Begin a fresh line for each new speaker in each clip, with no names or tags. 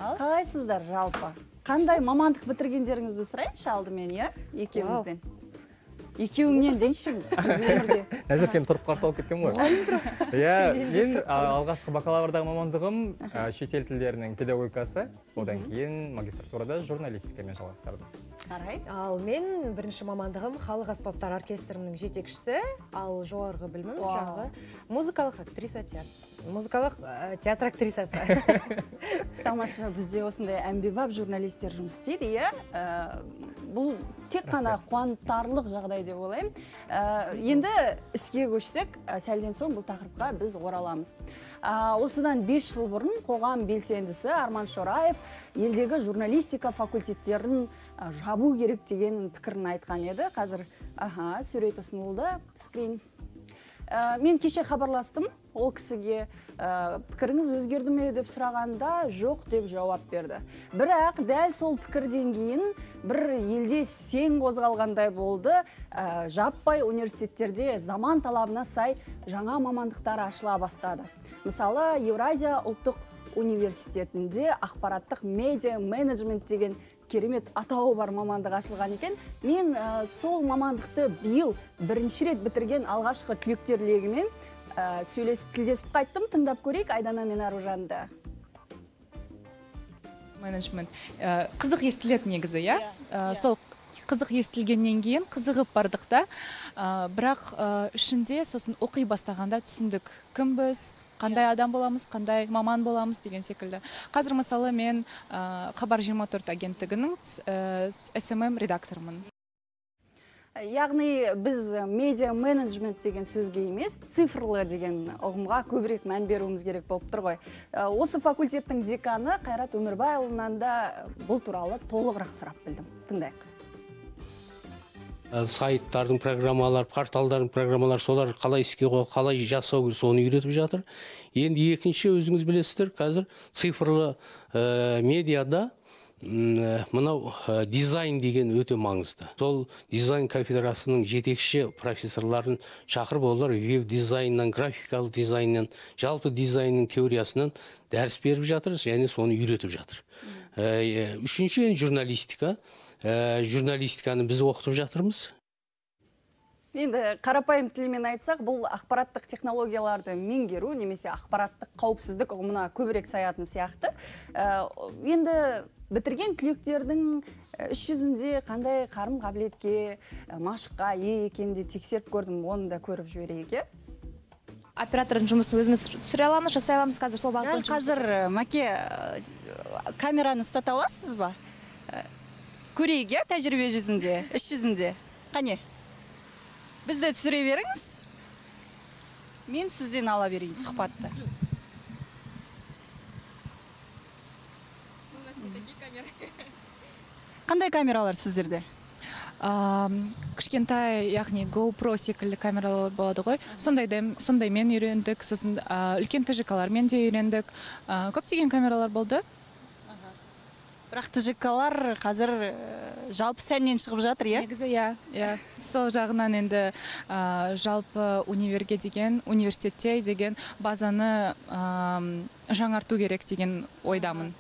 Қалайсыздар жалпы? Қандай мамандық бітіргендеріңізді сұрайыншы алдымен, иә? Екеуіңізден. Екеуіңнен дейінші біз өмірде.
Назеркем тұрып қарсы алып кеткен ғой. Иә, мен алғашқы бакалаврдағы мамандығым шетел тілдерінің педагогикасы, одан кейін магистратурада журналистикамен жалғастырдым.
Ал мен бірінші мамандығым халық аспаптар оркестрінің жетекшісі, ал жоғарғы білімім жаңағы музыкалық актриса музыкалық театр актрисасы.
Тамаша, бізде осындай әмбебап журналистер жұмыс істейді, иә? Бұл тек қана қуантарлық жағдай деп ойлаймын. Енді іске көштік, сәлден соң бұл тақырыпқа біз ораламыз. Осыдан 5 жыл бұрын қоғам белсендісі Арман Шораев елдегі журналистика факультеттерін жабу керек деген пікірін айтқан еді. Қазір сурет ұсынылды, скрин. Мен кеше хабарластым ол кісіге, пікіріңіз өзгерді ме деп сұрағанда жоқ деп жауап берді. Бірақ дәл сол пікірден кейін бір елде сең қозғалғандай болды. Жаппай университеттерде заман талабына сай жаңа мамандықтар ашыла бастады. Мысалы, Еуразия ұлттық университетінде ақпараттық медиа менеджмент деген керемет атауы бар мамандық ашылған екен. Мен сол мамандықты биыл бірінші рет бітірген алғашқы түлектер легімен сөйлесіп, тілдесіп қайттым. Тыңдап көрейік Айдана мен Аружанды.
Менеджмент. Қызық естіледі негізі, иә? Сол қызық естілгеннен кейін қызығып бардық та, бірақ ішінде сосын оқи бастағанда түсіндік. Кім біз? Қандай адам боламыз, қандай маман боламыз деген секілді. Қазір мысалы мен Хабар 24 агенттігінің SMM редакторымын.
Яғни біз медиа менеджмент деген сөзге емес, цифрлы деген ұғымға көбірек мән беруіміз керек болып тұр ғой. Осы факультеттің деканы Қайрат Өмірбайұлынан да бұл туралы толығырақ сұрап білдім. Тыңдайық.
Сайттардың программалар, порталдардың программалар, солар қалай іске қойып, қалай жасау керек, соны үйретіп жатыр. Енді екінші өзіңіз білесіздер, қазір цифрлы медиада мынау дизайн деген өте маңызды. Сол дизайн кафедрасының жетекші профессорларын шақырып, олар веб дизайннан, графикалық дизайннан, жалпы дизайнның теориясынан дәріс беріп жатыр, және соны үйретіп жатыр. Үшінші журналистика. Журналистиканы біз оқытып жатырмыз.
Енді қарапайым тілмен айтсақ, бұл ақпараттық технологияларды меңгеру, немесе ақпараттық қауіпсіздік ұғымына көбірек саятын сияқты. Енді бітірген түлектердің іс жүзінде қандай қарым-қабілетке, машыққа ие екенде тексеріп көрдім, оны да көріп жіберейік.
Оператордың жұмысын өзіміз түсіре аламыз, жасай аламыз қазір сол бағыт бойынша.
Қазір Мәке камераны ұстата аласыз ба? Көрейік, тәжірибе жүзінде, іс жүзінде. Қане? Бізді түсіре беріңіз. Мен сізден ала берейін сұхбатты. Қандай камералар сіздерде?
Кішкентай, яғни GoPro секілді камералар болады ғой. Сондаймен үйрендік, сосын үлкен TGK-лармен де үйрендік. Көптеген камералар болды.
Бірақ TGK-лар қазір жалпы сәннен шығып жатыр, иә?
Негізі, иә. Сол жағынан енді жалпы универге деген, университетте деген базаны жаңарту керек деген ойдамын.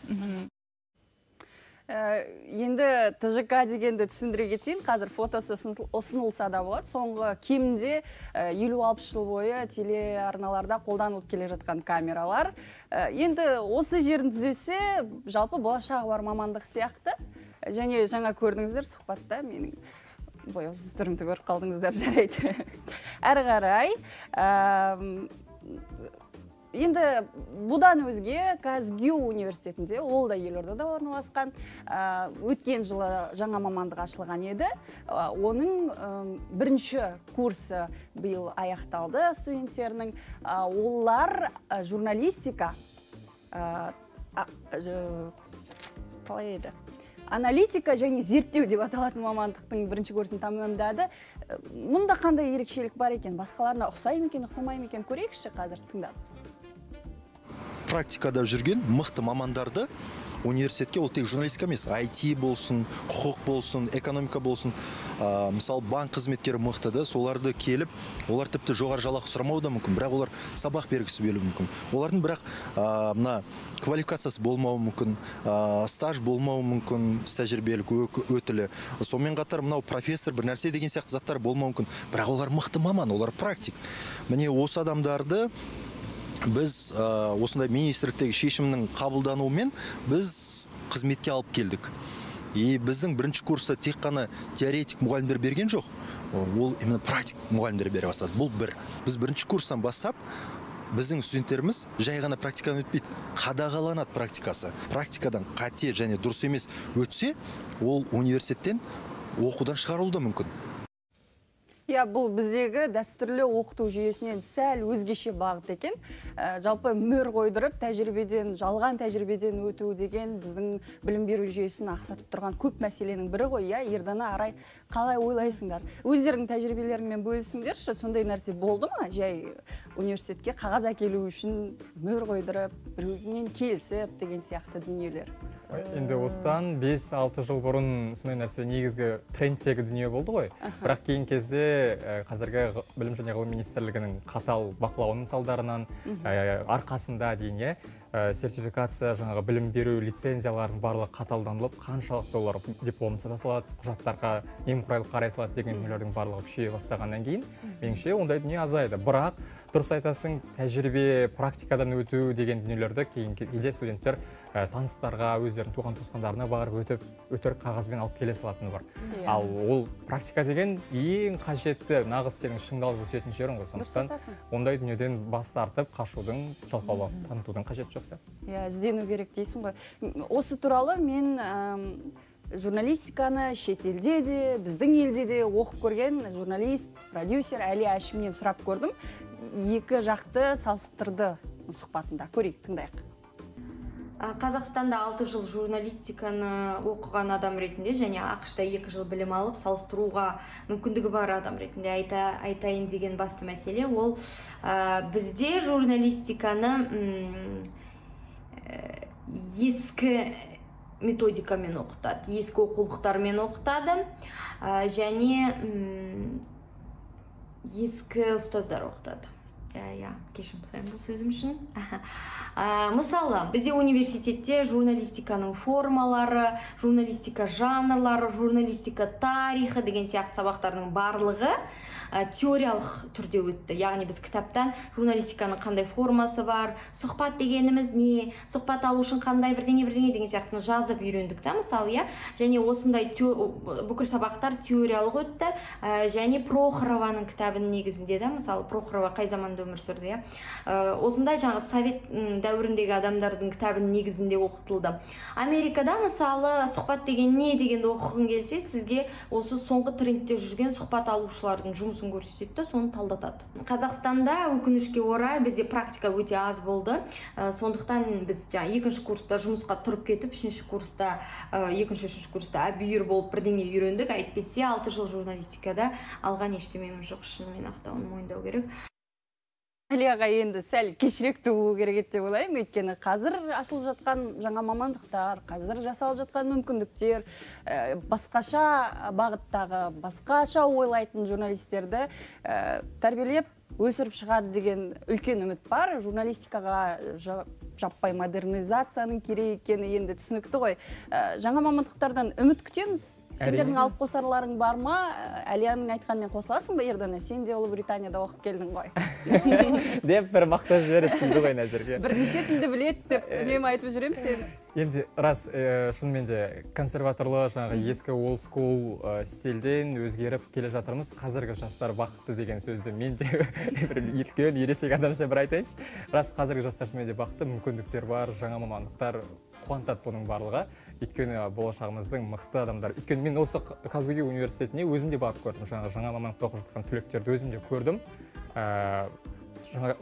Енді TGK дегенді түсіндіре кетейін, қазір фотосы ұсынылса да болады. Соңғы кемінде 50-60 жыл бойы телеарналарда қолданылып келе жатқан камералар. Енді осы жерін түзесе, жалпы болашағы бар мамандық сияқты. Және жаңа көрдіңіздер сұхбатта, менің бояусыз түрімді көріп қалдыңыздар, жарайды. Әрі қарай. Енді бұдан өзге Казгю университетінде, ол да Елордада орналасқан, өткен жылы жаңа мамандық ашылған еді. Оның бірінші курсы биыл аяқталды студенттерінің. Олар журналистика, қалай еді? Аналитика және зерттеу деп аталатын мамандықтың бірінші курсын тамамдады. Мұнда қандай ерекшелік бар екен? Басқаларына ұқсай ма екен, ұқсамай ма екен? Көрейікші қазір тыңдап.
практикада жүрген мықты мамандарды университетке, ол тек журналистика емес, IT болсын, құқық болсын, экономика болсын, мысалы банк қызметкері мықтыды, соларды келіп, олар тіпті жоғары жалақы сұрамауы да мүмкін, бірақ олар сабақ бергісі келуі мүмкін. Олардың бірақ мына квалификациясы болмауы мүмкін, стаж болмауы мүмкін, тәжірибелік өтілі. Сонымен қатар мынау профессор бір нәрсе деген сияқты заттар болмауы мүмкін, бірақ олар мықты маман, олар практик. Міне осы адамдарды біз осындай министрліктегі шешімнің қабылдануымен біз қызметке алып келдік. И біздің бірінші курста тек қана теоретик мұғалімдер берген жоқ. Ол именно практик мұғалімдер бере бастады. Бұл бір. Біз бірінші курстан бастап біздің студенттеріміз жай ғана практиканы өтпейді, қадағаланады практикасы. Практикадан қате және дұрыс емес өтсе, ол университеттен оқудан шығарылуы да мүмкін.
Бұл біздегі дәстүрлі оқыту жүйесінен сәл өзгеше бағыт екен. Жалпы мөр қойдырып, жалған тәжірибеден өту деген біздің білім беру жүйесін ақсатып тұрған көп мәселенің бірі ғой. Ердана, Арай, қалай ойлайсыңдар? Өздерінің тәжірибелерімен бөлісіңдерші, сондай нәрсе болды ма? Жай университетке қағаз әкелу үшін мөр қойдырып, біреуінен келісіп деген сияқты дүниелер.
Енді осыдан 5-6 жыл бұрын сондай нәрсе негізгі трендтегі дүние болды ғой. Бірақ кейін кезде қазіргі білім және ғылым министрлігінің қатал бақылауының салдарынан арқасында дейін сертификация, жаңағы білім беру лицензияларын барлығы қаталданылып, қаншалықты олар диплом сатасылады, құжаттарға немқұрайлы қарай салады деген дүниелердің барлығы күшейе бастағаннан кейін, меніңше ондай дүние азайды. Бірақ дұрыс айтасың, тәжірибе, практикадан өту деген дүниелерді кейде студенттер таныстарға, өздерінің туған туысқандарына барып өтірік қағазбен алып келе салатыны бар. Ал ол практика деген ең қажетті, нағыз сенің шыңдалып өсетін жерің ғой. Сондықтан ондай дүниеден бас тартып, қашудың, жалқаулап танытудың қажеті жоқ сияқты.
Іздену керек дейсің ғой. Осы туралы мен журналистиканы шетелде де, біздің елде де оқып көрген журналист, продюсер Әли Әшімнен сұрап көрдім. Екі жақты салыстырды сұхбатында. Көрейік, тыңдайық.
Қазақстанда 6 жыл журналистиканы оқыған адам ретінде және ақш-та 2 жыл білім алып салыстыруға мүмкіндігі бар адам ретінде айтайын деген басты мәселе ол бізде журналистиканы ескі методикамен оқытады, ескі оқулықтармен оқытады және ескі ұстаздар оқытады. Кешірім сұраймын бұл сөзім үшін. Мысалы, бізде университетте журналистиканың формалары, журналистика жанрлары, журналистика тарихы деген сияқты сабақтардың барлығы теориялық түрде өтті. Яғни біз кітаптан журналистиканың қандай формасы бар, сұхбат дегеніміз не, сұхбат алу үшін қандай бірдеңе деген сияқтыны жазып үйрендік та, мысалы, және осындай бүкіл сабақтар теориялық өтті, және Прохорованың кітабының негізінде да, мысалы, Прохорова қай заманда өмір сүрді, осындай жаңағы совет дәуіріндегі адамдардың кітабының негізінде оқытылды. Америкада, мысалы, сұхбат деген не дегенді оқығың келсе, сізге осы соңғы трендте жүрген сұхбат алушылардың жұмысын көрсетеді, соны талдатады. Қазақстанда өкінішке орай бізде практика өте аз болды. Сондықтан біз екінші курста жұмысқа тұрып кетіп, үшінші курста әбүйір болып бірдеңе үйрендік. Әйтпесе 6 жыл журналистикада алған ештемеміз жоқ, шынымен ақтауын мойындау керек.
Әлияға енді сәл кешіректі болу керек деп ойлаймын, өйткені қазір ашылып жатқан жаңа мамандықтар, қазір жасалып жатқан мүмкіндіктер, басқаша бағыттағы, басқаша ойлайтын журналистерді тәрбиелеп өсіріп шығады деген үлкен үміт бар. Журналистикаға жаппай модернизацияның керек екені енді түсінікті ғой. Жаңа мамандықтардан үміт күтеміз. Сендердің алып қосарларың бар ма? Әлияның айтқанмен қосыласың ба, Ердана? Сен де Ұлыбританияда оқып келдің ғой.
Деп бір мақтап жібереді ғой әзірге.
Бірнеше тілді біледі деп үнемі айтып жүремін сені.
Енді рас, шынымен де консерваторлы, жаңағы ескі old school стильден өзгеріп келе жатырмыз. Қазіргі жастар бақытты деген сөзді мен де бір үлкен ересек адамша бір айтайыншы. Рас, қазіргі жастар шынымен де бақытты, мүмкіндіктер бар, жаңа мамандықтар қуантады бұның барлығы. Өйткені болашағымыздың мықты адамдар. Өйткені мен осы Казгуги университетіне өзім де барып көрдім. Жаңа мамандықта оқып жатқан түлектерді өзім де көрдім.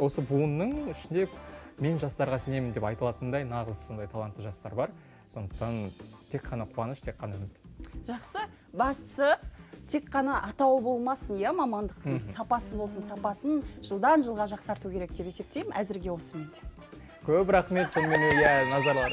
Осы буынның ішінде мен жастарға сенемін деп айтылатындай нағыз сондай талантты жастар бар. Сондықтан тек қана қуаныш, тек қана үміт.
Жақсы. Бастысы тек қана атауы болмасын, мамандықтың сапасы болсын, сапасын жылдан жылға жақсарту керек деп есептеймін. Әзірге осы менде.
көп рахмет. Сонымен назарлар